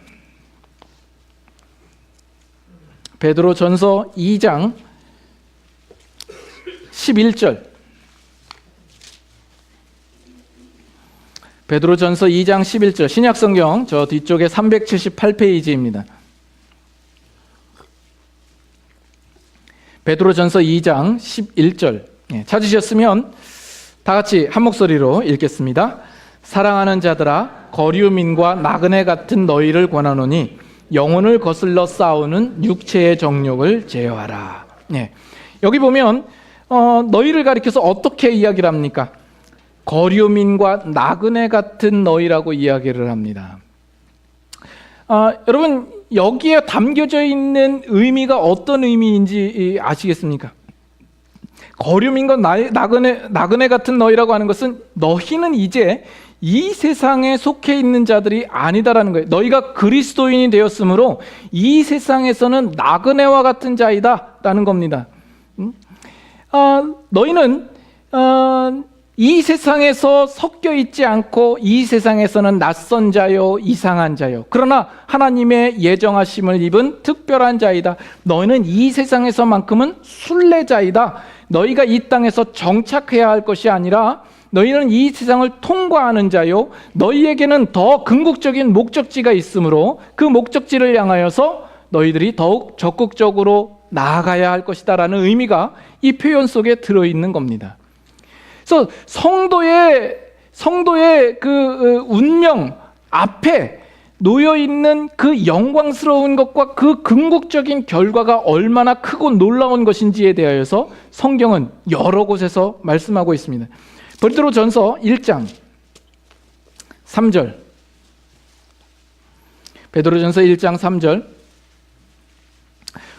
베드로전서 2장 11절. 베드로전서 2장 11절 신약성경 저 뒤쪽에 378페이지입니다. 베드로전서 2장 11절 찾으셨으면 다 같이 한 목소리로 읽겠습니다. 사랑하는 자들아 거류민과 나그네 같은 너희를 권하노니 영혼을 거슬러 싸우는 육체의 정욕을 제어하라. 여기 보면 너희를 가리켜서 어떻게 이야기를 합니까? 거류민과 나그네 같은 너희라고 이야기를 합니다. 여러분 여기에 담겨져 있는 의미가 어떤 의미인지 아시겠습니까? 거류민과 나그네 같은 너희라고 하는 것은 너희는 이제 이 세상에 속해 있는 자들이 아니다라는 거예요. 너희가 그리스도인이 되었으므로 이 세상에서는 나그네와 같은 자이다라는 겁니다. 너희는 이 세상에서 섞여 있지 않고 이 세상에서는 낯선 자요 이상한 자요 그러나 하나님의 예정하심을 입은 특별한 자이다. 너희는 이 세상에서만큼은 순례자이다. 너희가 이 땅에서 정착해야 할 것이 아니라 너희는 이 세상을 통과하는 자요 너희에게는 더 궁극적인 목적지가 있으므로 그 목적지를 향하여서 너희들이 더욱 적극적으로 나아가야 할 것이다 라는 의미가 이 표현 속에 들어있는 겁니다. 그래서 성도의 그 운명 앞에 놓여 있는 그 영광스러운 것과 그 궁극적인 결과가 얼마나 크고 놀라운 것인지에 대하여서 성경은 여러 곳에서 말씀하고 있습니다. 베드로전서 1장 3절. 베드로전서 1장 3절.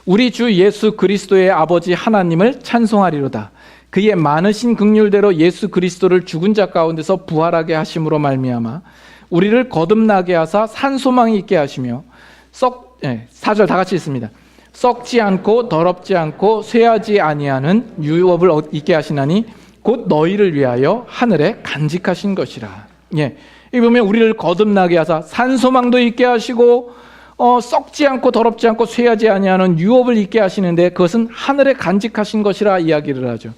우리 주 예수 그리스도의 아버지 하나님을 찬송하리로다. 그의 많으신 긍휼대로 예수 그리스도를 죽은 자 가운데서 부활하게 하심으로 말미암아 우리를 거듭나게 하사 산 소망이 있게 하시며 4절 다 같이 읽습니다. 썩지 않고 더럽지 않고 쇠하지 아니하는 유업을 있게 하시나니 곧 너희를 위하여 하늘에 간직하신 것이라. 여기 보면 우리를 거듭나게 하사 산 소망도 있게 하시고 썩지 않고 더럽지 않고 쇠하지 아니하는 유업을 있게 하시는데 그것은 하늘에 간직하신 것이라 이야기를 하죠.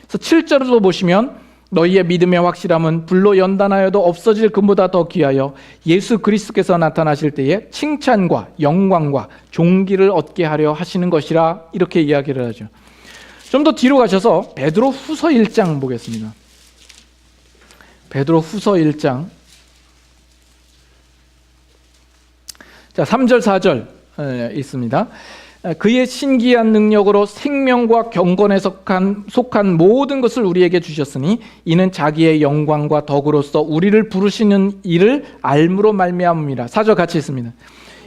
그래서 7절도 보시면 너희의 믿음의 확실함은 불로 연단하여도 없어질 금보다 더 귀하여 예수 그리스도께서 나타나실 때에 칭찬과 영광과 존귀를 얻게 하려 하시는 것이라, 이렇게 이야기를 하죠. 좀 더 뒤로 가셔서 베드로 후서 1장 보겠습니다. 베드로 후서 1장, 자 3절 4절 있습니다. 그의 신기한 능력으로 생명과 경건에 속한 모든 것을 우리에게 주셨으니 이는 자기의 영광과 덕으로서 우리를 부르시는 이를 알므로 말미암음이라. 4절 같이 있습니다.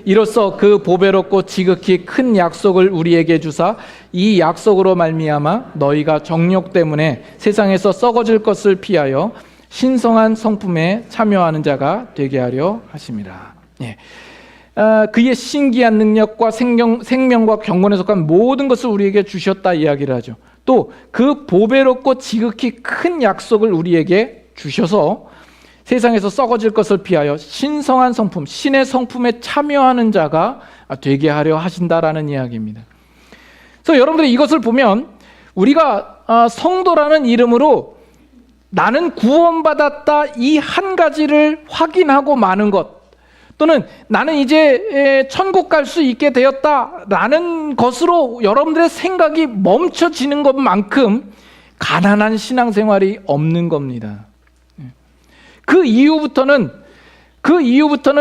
이로써 그 보배롭고 지극히 큰 약속을 우리에게 주사 이 약속으로 말미암아 너희가 정욕 때문에 세상에서 썩어질 것을 피하여 신성한 성품에 참여하는 자가 되게 하려 하심이라. 예. 그의 신기한 능력과 생명과 경건에 속한 모든 것을 우리에게 주셨다 이야기를 하죠. 또 그 보배롭고 지극히 큰 약속을 우리에게 주셔서 세상에서 썩어질 것을 피하여 신성한 성품, 신의 성품에 참여하는 자가 되게 하려 하신다라는 이야기입니다. 그래서 여러분들이 이것을 보면 우리가 성도라는 이름으로 나는 구원받았다 이 한 가지를 확인하고 마는 것, 또는 나는 이제 천국 갈 수 있게 되었다라는 것으로 여러분들의 생각이 멈춰지는 것만큼 가난한 신앙생활이 없는 겁니다. 그 이후부터는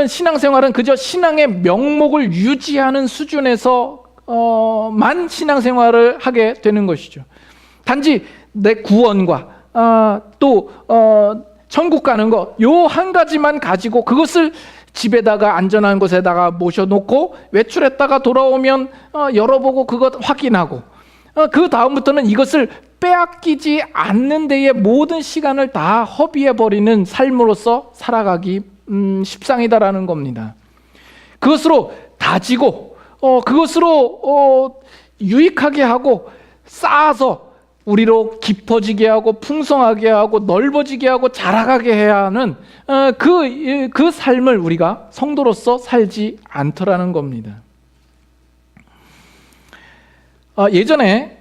신앙생활은 그저 신앙의 명목을 유지하는 수준에서만 신앙생활을 하게 되는 것이죠. 단지 내 구원과 또 천국 가는 것, 요 한 가지만 가지고 그것을 집에다가 안전한 곳에다가 모셔놓고 외출했다가 돌아오면 열어보고 그것 확인하고, 그 다음부터는 이것을 빼앗기지 않는 데에 모든 시간을 다 허비해버리는 삶으로서 살아가기 십상이다라는 겁니다. 그것으로 다지고 그것으로 유익하게 하고 쌓아서 우리로 깊어지게 하고 풍성하게 하고 넓어지게 하고 자라가게 해야 하는 그 삶을 우리가 성도로서 살지 않더라는 겁니다. 예전에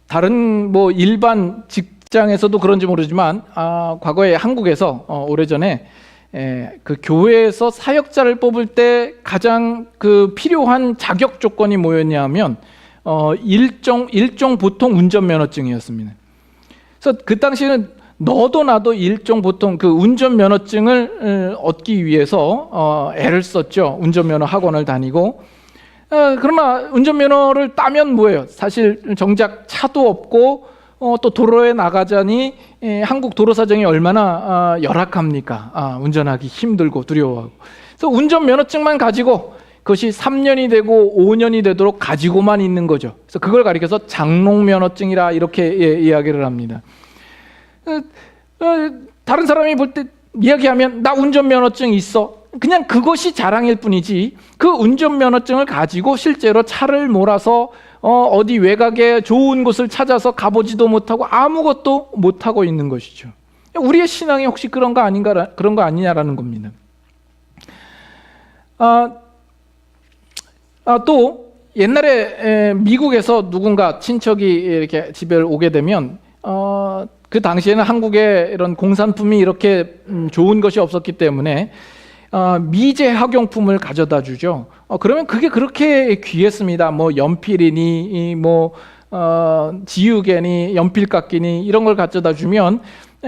다른 뭐 일반 직장에서도 그런지 모르지만 과거에 한국에서 오래전에 그 교회에서 사역자를 뽑을 때 가장 그 필요한 자격 조건이 뭐였냐면 일종 보통 운전면허증이었습니다. 그래서 그 당시에는 너도 나도 일종 보통 그 운전면허증을 얻기 위해서 애를 썼죠. 운전면허 학원을 다니고. 그러나 운전면허를 따면 뭐예요? 사실 정작 차도 없고 또 도로에 나가자니 한국 도로 사정이 얼마나 열악합니까? 운전하기 힘들고 두려워하고. 그래서 운전면허증만 가지고 그것이 3년이 되고 5년이 되도록 가지고만 있는 거죠. 그래서 그걸 가리켜서 장롱면허증이라 이렇게 이야기를 합니다. 다른 사람이 볼 때 이야기하면 나 운전면허증 있어. 그냥 그것이 자랑일 뿐이지 그 운전면허증을 가지고 실제로 차를 몰아서 어디 외곽에 좋은 곳을 찾아서 가보지도 못하고 아무것도 못하고 있는 것이죠. 우리의 신앙이 혹시 그런 거 아니냐라는 겁니다. 또 옛날에 미국에서 누군가 친척이 이렇게 집에 오게 되면 그 당시에는 한국에 이런 공산품이 이렇게 좋은 것이 없었기 때문에 미제 학용품을 가져다 주죠. 그러면 그게 그렇게 귀했습니다. 뭐 연필이니 뭐 지우개니 연필깎이니 이런 걸 가져다 주면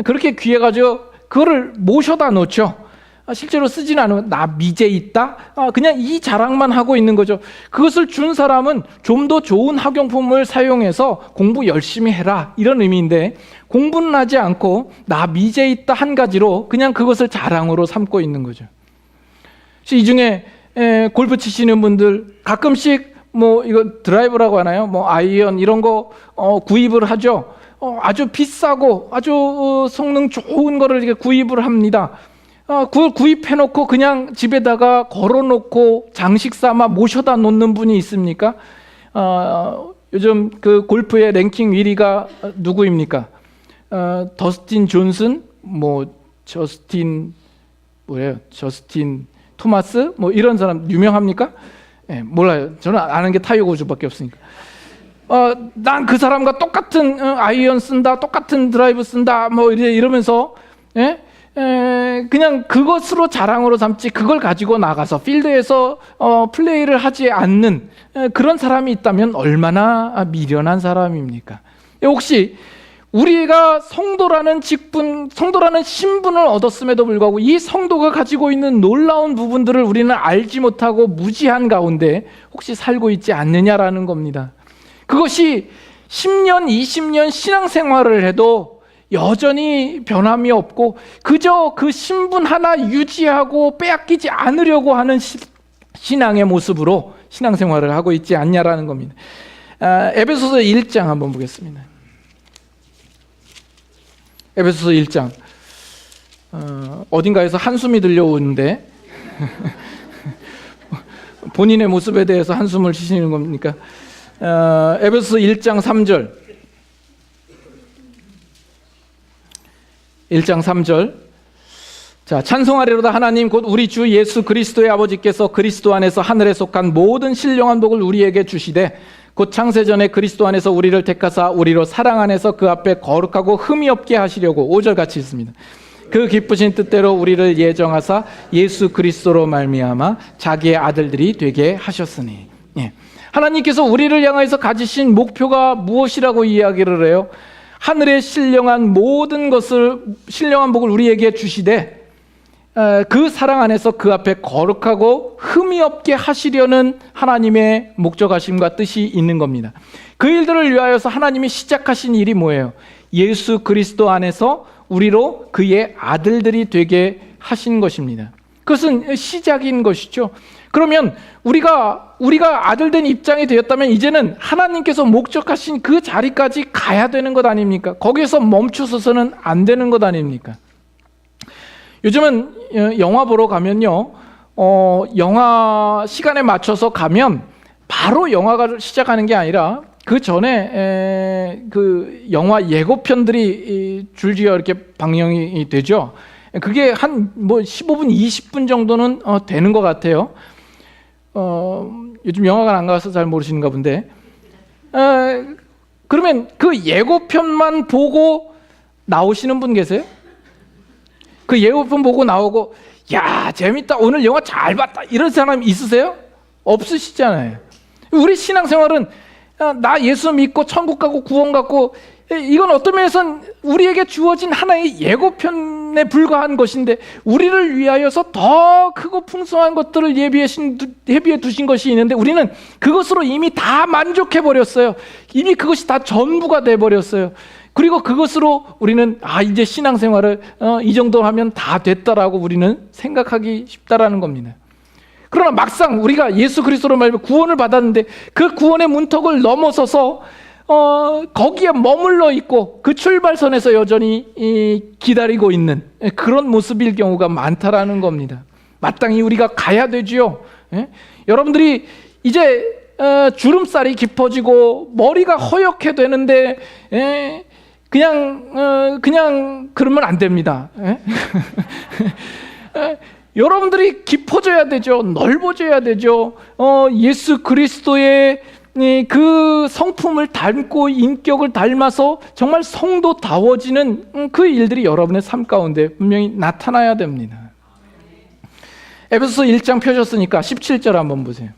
그렇게 귀해가지고 그거를 모셔다 놓죠. 실제로 쓰지는 않으면 나 미제 있다? 그냥 이 자랑만 하고 있는 거죠. 그것을 준 사람은 좀 더 좋은 학용품을 사용해서 공부 열심히 해라 이런 의미인데 공부는 하지 않고 나 미제 있다 한 가지로 그냥 그것을 자랑으로 삼고 있는 거죠. 이 중에 골프 치시는 분들 가끔씩 뭐 이거 드라이버라고 하나요? 뭐 아이언 이런 거 구입을 하죠. 아주 비싸고 아주 성능 좋은 거를 이렇게 구입을 합니다. 그걸 구입해놓고 그냥 집에다가 걸어놓고 장식 삼아 모셔다 놓는 분이 있습니까? 요즘 그 골프의 랭킹 1위가 누구입니까? 더스틴 존슨, 뭐 저스틴 토마스, 뭐 이런 사람 유명합니까? 몰라요. 저는 아는 게 타이거 우즈밖에 없으니까. 난 그 사람과 똑같은 아이언 쓴다, 똑같은 드라이브 쓴다, 뭐 이러면서 그냥 그것으로 자랑으로 삼지 그걸 가지고 나가서 필드에서 플레이를 하지 않는 그런 사람이 있다면 얼마나 미련한 사람입니까? 혹시 우리가 성도라는 직분, 성도라는 신분을 얻었음에도 불구하고 이 성도가 가지고 있는 놀라운 부분들을 우리는 알지 못하고 무지한 가운데 혹시 살고 있지 않느냐라는 겁니다. 그것이 10년, 20년 신앙생활을 해도 여전히 변함이 없고 그저 그 신분 하나 유지하고 빼앗기지 않으려고 하는 신앙의 모습으로 신앙생활을 하고 있지 않냐라는 겁니다. 에베소서 1장 한번 보겠습니다. 에베소서 1장 어딘가에서 한숨이 들려오는데 본인의 모습에 대해서 한숨을 쉬시는 겁니까? 에베소서 1장 3절 1장 3절 자, 찬송하리로다 하나님 곧 우리 주 예수 그리스도의 아버지께서 그리스도 안에서 하늘에 속한 모든 신령한 복을 우리에게 주시되 곧 창세전에 그리스도 안에서 우리를 택하사 우리로 사랑 안에서 그 앞에 거룩하고 흠이 없게 하시려고 5절 같이 있습니다. 그 기쁘신 뜻대로 우리를 예정하사 예수 그리스도로 말미암아 자기의 아들들이 되게 하셨으니 하나님께서 우리를 향해서 가지신 목표가 무엇이라고 이야기를 해요? 하늘의 신령한 모든 것을 신령한 복을 우리에게 주시되 그 사랑 안에서 그 앞에 거룩하고 흠이 없게 하시려는 하나님의 목적하심과 뜻이 있는 겁니다. 그 일들을 위하여서 하나님이 시작하신 일이 뭐예요? 예수 그리스도 안에서 우리로 그의 아들들이 되게 하신 것입니다. 그것은 시작인 것이죠. 그러면 우리가 아들된 입장이 되었다면 이제는 하나님께서 목적하신 그 자리까지 가야 되는 것 아닙니까? 거기에서 멈추서서는 안 되는 것 아닙니까? 요즘은 영화 보러 가면요, 영화 시간에 맞춰서 가면 바로 영화가 시작하는 게 아니라 그 전에 그 영화 예고편들이 줄지어 이렇게 방영이 되죠. 그게 한 15분, 20분 정도는 되는 것 같아요. 요즘 영화관 안 가서 잘 모르시는가 본데. 그러면 그 예고편만 보고 나오시는 분 계세요? 그 예고편 보고 나오고 야 재밌다 오늘 영화 잘 봤다 이런 사람 있으세요? 없으시잖아요. 우리 신앙생활은 나 예수 믿고 천국 가고 구원 갖고 이건 어떤 면에서는 우리에게 주어진 하나의 예고편에 불과한 것인데 우리를 위하여서 더 크고 풍성한 것들을 예비해 두신 것이 있는데 우리는 그것으로 이미 다 만족해 버렸어요. 이미 그것이 다 전부가 돼 버렸어요. 그리고 그것으로 우리는 이제 신앙생활을 이 정도 하면 다 됐다라고 우리는 생각하기 쉽다라는 겁니다. 그러나 막상 우리가 예수 그리스도로 말하면 구원을 받았는데 그 구원의 문턱을 넘어서서 거기에 머물러 있고 그 출발선에서 여전히 기다리고 있는 그런 모습일 경우가 많다라는 겁니다. 마땅히 우리가 가야 되지요. 여러분들이 이제 주름살이 깊어지고 머리가 허옇게 되는데 그냥 그러면 안 됩니다. 여러분들이 깊어져야 되죠. 넓어져야 되죠. 예수 그리스도의 그 성품을 닮고 인격을 닮아서 정말 성도다워지는 그 일들이 여러분의 삶 가운데 분명히 나타나야 됩니다. 에베소서 1장 펴셨으니까 17절 한번 보세요.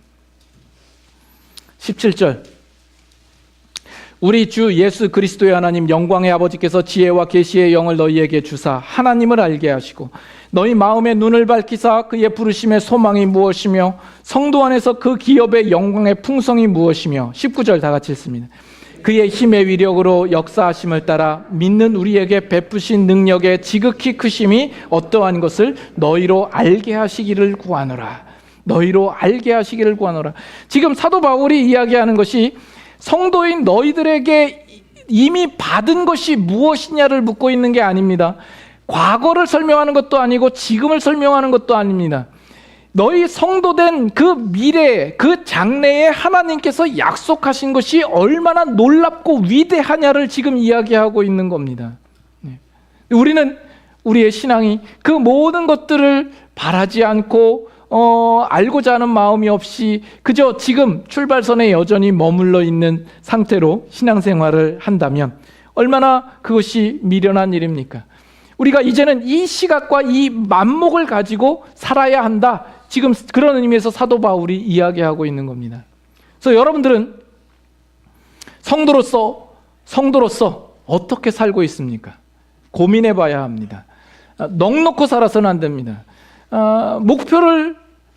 17절 우리 주 예수 그리스도의 하나님 영광의 아버지께서 지혜와 계시의 영을 너희에게 주사 하나님을 알게 하시고 너희 마음의 눈을 밝히사 그의 부르심의 소망이 무엇이며 성도 안에서 그 기업의 영광의 풍성이 무엇이며 19절 다 같이 읽습니다. 그의 힘의 위력으로 역사하심을 따라 믿는 우리에게 베푸신 능력의 지극히 크심이 어떠한 것을 너희로 알게 하시기를 구하노라. 너희로 알게 하시기를 구하노라. 지금 사도 바울이 이야기하는 것이 성도인 너희들에게 이미 받은 것이 무엇이냐를 묻고 있는 게 아닙니다. 과거를 설명하는 것도 아니고 지금을 설명하는 것도 아닙니다. 너희 성도된 그 미래, 그 장래에 하나님께서 약속하신 것이 얼마나 놀랍고 위대하냐를 지금 이야기하고 있는 겁니다. 우리는 우리의 신앙이 그 모든 것들을 바라지 않고 알고자 하는 마음이 없이 그저 지금 출발선에 여전히 머물러 있는 상태로 신앙생활을 한다면 얼마나 그것이 미련한 일입니까? 우리가 이제는 이 시각과 이 만목을 가지고 살아야 한다. 지금 그런 의미에서 사도 바울이 이야기하고 있는 겁니다. 그래서 여러분들은 성도로서 어떻게 살고 있습니까? 고민해 봐야 합니다. 넋놓고 살아서는 안 됩니다.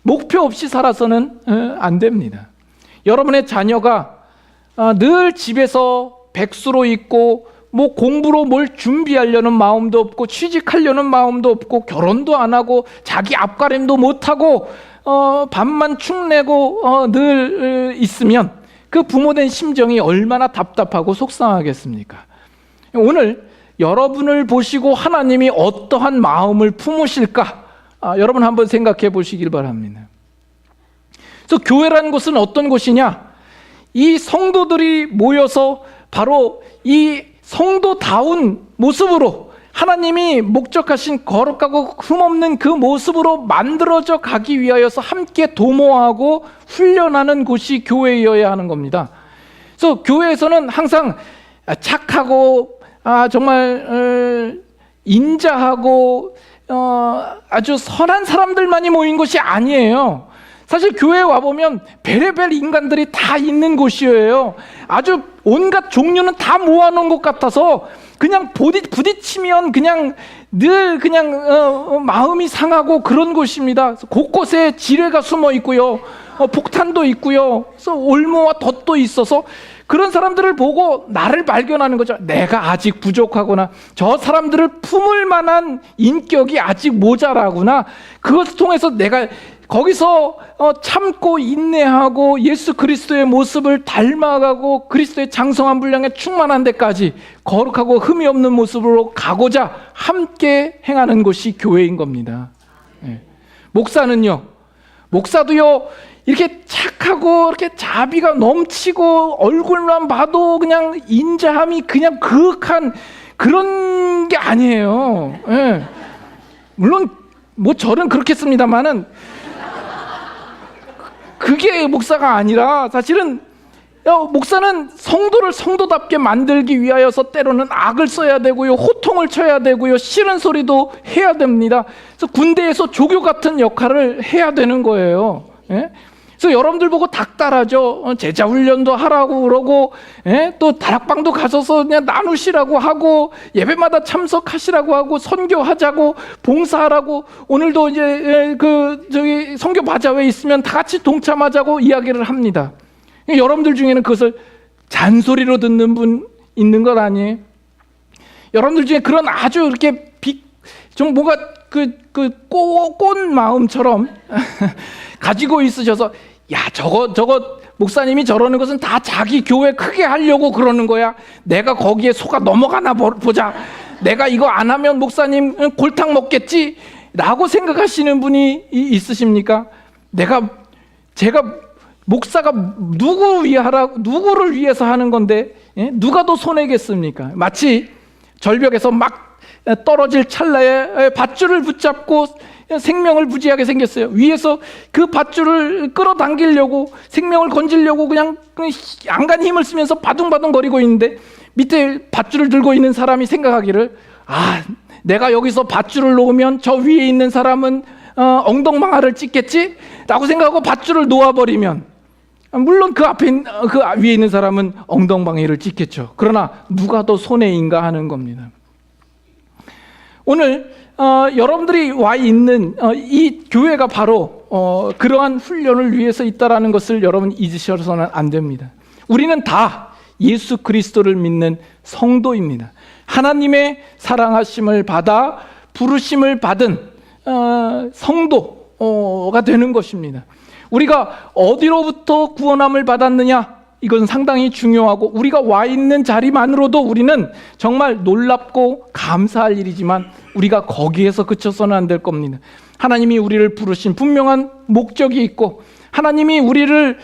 목표 없이 살아서는 안 됩니다. 여러분의 자녀가 늘 집에서 백수로 있고 뭐 공부로 뭘 준비하려는 마음도 없고 취직하려는 마음도 없고 결혼도 안 하고 자기 앞가림도 못하고 밥만 축내고 늘 있으면 그 부모된 심정이 얼마나 답답하고 속상하겠습니까? 오늘 여러분을 보시고 하나님이 어떠한 마음을 품으실까? 여러분 한번 생각해 보시길 바랍니다. 그래서 교회라는 곳은 어떤 곳이냐? 이 성도들이 모여서 바로 이 성도다운 모습으로 하나님이 목적하신 거룩하고 흠없는 그 모습으로 만들어져 가기 위하여서 함께 도모하고 훈련하는 곳이 교회여야 하는 겁니다. 그래서 교회에서는 항상 착하고 정말 인자하고 아주 선한 사람들만이 모인 곳이 아니에요. 사실 교회에 와보면 별의별 인간들이 다 있는 곳이에요. 아주 온갖 종류는 다 모아놓은 것 같아서 그냥 부딪히면 그냥 늘 그냥 마음이 상하고 그런 곳입니다. 곳곳에 지뢰가 숨어 있고요. 폭탄도 있고요. 그래서 올무와 덫도 있어서 그런 사람들을 보고 나를 발견하는 거죠. 내가 아직 부족하구나. 저 사람들을 품을 만한 인격이 아직 모자라구나. 그것을 통해서 내가 거기서 참고 인내하고 예수 그리스도의 모습을 닮아가고 그리스도의 장성한 분량에 충만한 데까지 거룩하고 흠이 없는 모습으로 가고자 함께 행하는 곳이 교회인 겁니다. 목사도요 이렇게 착하고 이렇게 자비가 넘치고 얼굴만 봐도 그냥 인자함이 그냥 그윽한 그런 게 아니에요. 물론 뭐 저는 그렇겠습니다만은 그게 목사가 아니라 사실은 목사는 성도를 성도답게 만들기 위하여서 때로는 악을 써야 되고요, 호통을 쳐야 되고요, 싫은 소리도 해야 됩니다. 그래서 군대에서 조교 같은 역할을 해야 되는 거예요. 그래서 여러분들 보고 닥달하죠. 제자 훈련도 하라고 그러고, 또 다락방도 가셔서 그냥 나누시라고 하고, 예배마다 참석하시라고 하고, 선교하자고, 봉사하라고, 오늘도 이제 선교 바자회에 있으면 다 같이 동참하자고 이야기를 합니다. 여러분들 중에는 그것을 잔소리로 듣는 분 있는 것 아니에요? 여러분들 중에 그런 아주 이렇게 좀 뭔가 꽃 마음처럼 가지고 있으셔서 야 저거 목사님이 저러는 것은 다 자기 교회 크게 하려고 그러는 거야. 내가 거기에 속아 넘어가나 보자. 내가 이거 안 하면 목사님 골탕 먹겠지? 라고 생각하시는 분이 있으십니까? 제가 목사가 누구를 위해서 하는 건데 누가 더 손해겠습니까? 마치 절벽에서 막 떨어질 찰나에 밧줄을 붙잡고 생명을 부지하게 생겼어요. 위에서 그 밧줄을 끌어당기려고 생명을 건지려고 그냥 안간 힘을 쓰면서 바둥바둥거리고 있는데 밑에 밧줄을 들고 있는 사람이 생각하기를 내가 여기서 밧줄을 놓으면 저 위에 있는 사람은 엉덩방아를 찢겠지? 라고 생각하고 밧줄을 놓아버리면 물론 그 위에 있는 사람은 엉덩방아를 찢겠죠. 그러나 누가 더 손해인가 하는 겁니다. 오늘 여러분들이 와 있는 이 교회가 바로 그러한 훈련을 위해서 있다라는 것을 여러분 잊으셔서는 안 됩니다. 우리는 다 예수 그리스도를 믿는 성도입니다. 하나님의 사랑하심을 받아 부르심을 받은 성도가 되는 것입니다. 우리가 어디로부터 구원함을 받았느냐? 이건 상당히 중요하고 우리가 와 있는 자리만으로도 우리는 정말 놀랍고 감사할 일이지만 우리가 거기에서 그쳐서는 안 될 겁니다. 하나님이 우리를 부르신 분명한 목적이 있고 하나님이 우리를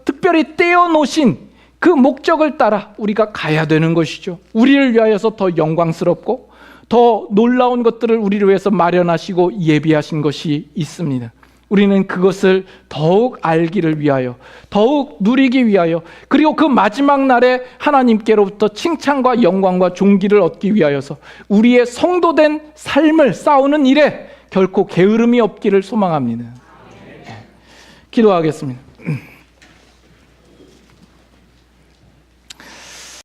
특별히 떼어놓으신 그 목적을 따라 우리가 가야 되는 것이죠. 우리를 위하여서 더 영광스럽고 더 놀라운 것들을 우리를 위해서 마련하시고 예비하신 것이 있습니다. 우리는 그것을 더욱 알기를 위하여, 더욱 누리기 위하여, 그리고 그 마지막 날에 하나님께로부터 칭찬과 영광과 존귀를 얻기 위하여서 우리의 성도된 삶을 싸우는 일에 결코 게으름이 없기를 소망합니다. 기도하겠습니다.